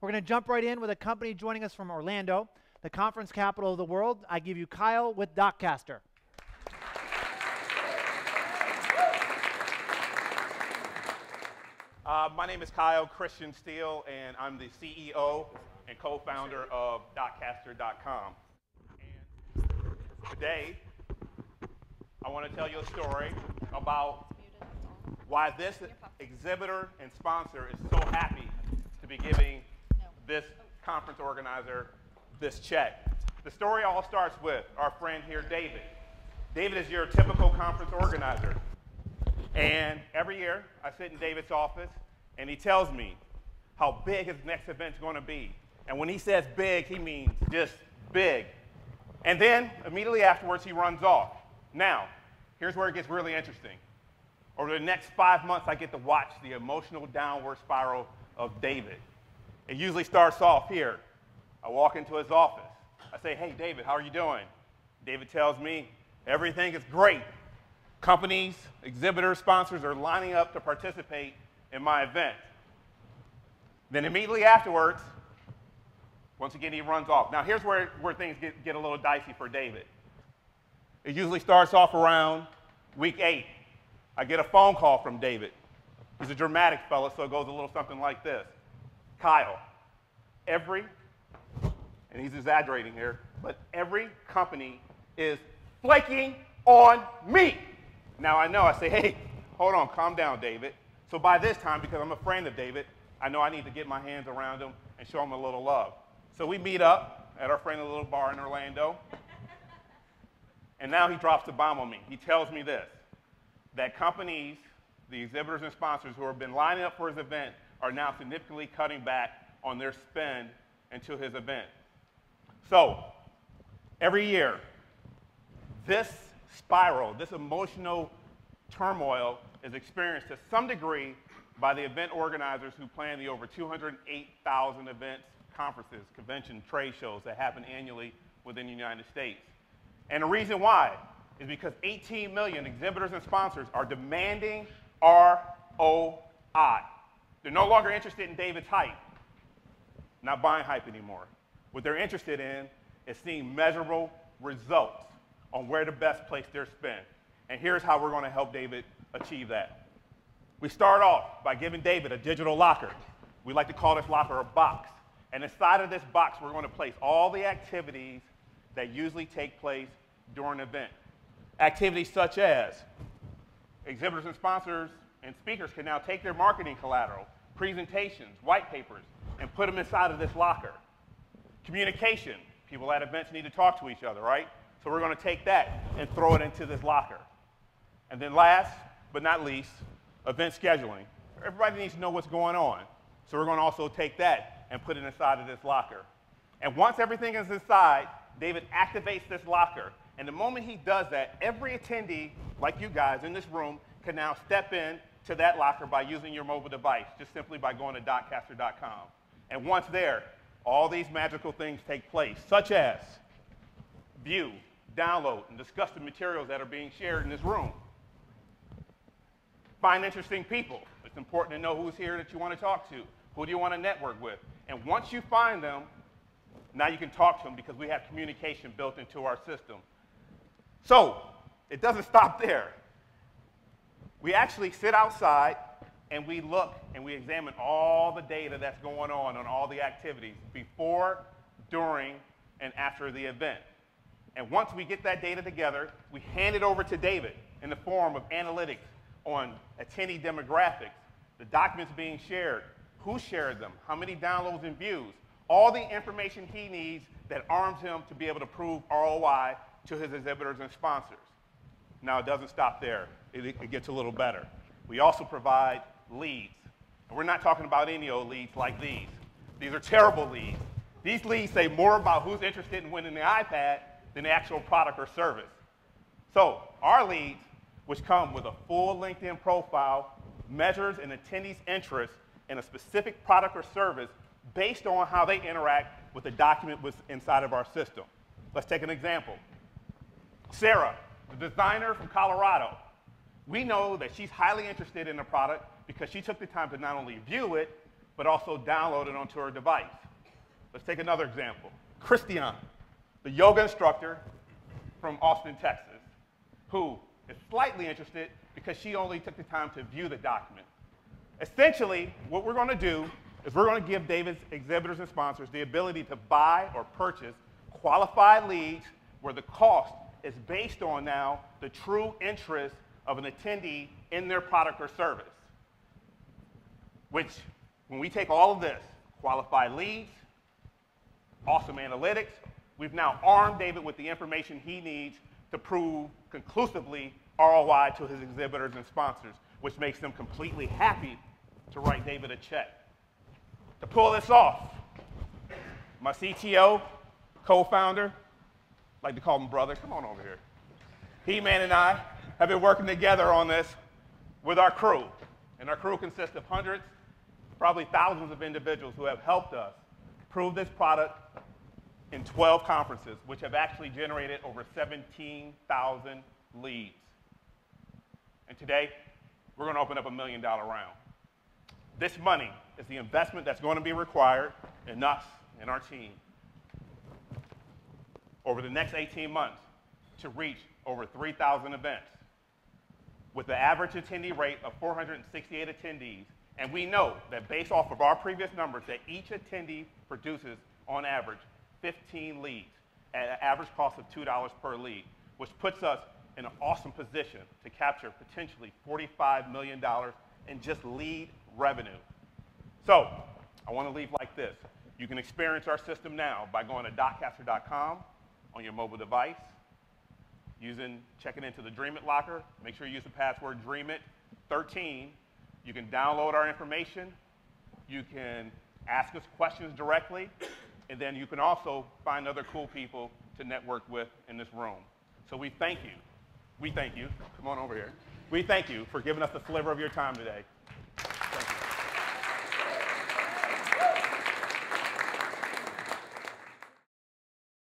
We're going to jump right in with a company joining us from Orlando, the conference capital of the world. I give you Kyle with Doccaster. My name is Kyle, Christian Steele, and I'm the CEO and co-founder of Doccaster.com. And today, I want to tell you a story about why this exhibitor and sponsor is so happy to be giving this conference organizer this check. The story all starts with our friend here, David. David is your typical conference organizer. And every year, I sit in David's office, and he tells me how big his next event's going to be. And when he says big, he means just big. And then, immediately afterwards, he runs off. Now, here's where it gets really interesting. Over the next 5 months, I get to watch the emotional downward spiral of David. It usually starts off here. I walk into his office. I say, hey, David, how are you doing? David tells me, everything is great. Companies, exhibitors, sponsors are lining up to participate in my event. Then immediately afterwards, once again, he runs off. Now, here's where things get a little dicey for David. It usually starts off around week 8. I get a phone call from David. He's a dramatic fellow, so it goes a little something like this. Kyle, and he's exaggerating here, but every company is flaking on me. Now I know, I say, hey, hold on, calm down, David. So by this time, because I'm a friend of David, I know I need to get my hands around him and show him a little love. So we meet up at our friendly little bar in Orlando. And now he drops the bomb on me. He tells me this, that companies, the exhibitors and sponsors who have been lining up for his event are now significantly cutting back on their spend into his event. So every year, this spiral, this emotional turmoil is experienced to some degree by the event organizers who plan the over 208,000 events, conferences, conventions, trade shows that happen annually within the United States. And the reason why is because 18 million exhibitors and sponsors are demanding ROI. They're no longer interested in David's hype, not buying hype anymore. What they're interested in is seeing measurable results on where to best place their spend. And here's how we're going to help David achieve that. We start off by giving David a digital locker. We like to call this locker a box. And inside of this box, we're going to place all the activities that usually take place during an event. Activities such as exhibitors and sponsors and speakers can now take their marketing collateral, presentations, white papers, and put them inside of this locker. Communication. People at events need to talk to each other, right? So we're going to take that and throw it into this locker. And then last but not least, event scheduling. Everybody needs to know what's going on. So we're going to also take that and put it inside of this locker. And once everything is inside, David activates this locker. And the moment he does that, every attendee, like you guys in this room, can now step in to that locker by using your mobile device, just simply by going to Doccaster.com. And once there, all these magical things take place, such as view, download, and discuss the materials that are being shared in this room. Find interesting people. It's important to know who's here that you want to talk to. Who do you want to network with? And once you find them, now you can talk to them because we have communication built into our system. So it doesn't stop there. We actually sit outside and we look and we examine all the data that's going on all the activities before, during, and after the event. And once we get that data together, we hand it over to David in the form of analytics on attendee demographics, the documents being shared, who shared them, how many downloads and views, all the information he needs that arms him to be able to prove ROI to his exhibitors and sponsors. Now, it doesn't stop there. It gets a little better. We also provide leads. And we're not talking about any old leads like these. These are terrible leads. These leads say more about who's interested in winning the iPad than the actual product or service. So our leads, which come with a full LinkedIn profile, measures an attendee's interest in a specific product or service based on how they interact with the document inside of our system. Let's take an example. Sarah, the designer from Colorado. We know that she's highly interested in the product because she took the time to not only view it, but also download it onto her device. Let's take another example. Christian, the yoga instructor from Austin, Texas, who is slightly interested because she only took the time to view the document. Essentially, what we're going to do is we're going to give David's exhibitors and sponsors the ability to buy or purchase qualified leads where the cost is based on now the true interest of an attendee in their product or service. Which, when we take all of this, qualified leads, awesome analytics, we've now armed David with the information he needs to prove conclusively ROI to his exhibitors and sponsors, which makes them completely happy to write David a check. To pull this off, my CTO, co-founder, like to call him brother, come on over here. He-Man and I have been working together on this with our crew. And our crew consists of hundreds, probably thousands of individuals who have helped us prove this product in 12 conferences, which have actually generated over 17,000 leads. And today, we're going to open up $1 million round. This money is the investment that's going to be required in us and our team over the next 18 months to reach over 3,000 events with the average attendee rate of 468 attendees. And we know that based off of our previous numbers that each attendee produces, on average, 15 leads at an average cost of $2 per lead, which puts us in an awesome position to capture potentially $45 million in just lead revenue. So I want to leave like this. You can experience our system now by going to Doccaster.com on your mobile device, checking into the Dreamit locker. Make sure you use the password Dreamit13. You can download our information. You can ask us questions directly. And then you can also find other cool people to network with in this room. So we thank you. We thank you. Come on over here. We thank you for giving us a sliver of your time today.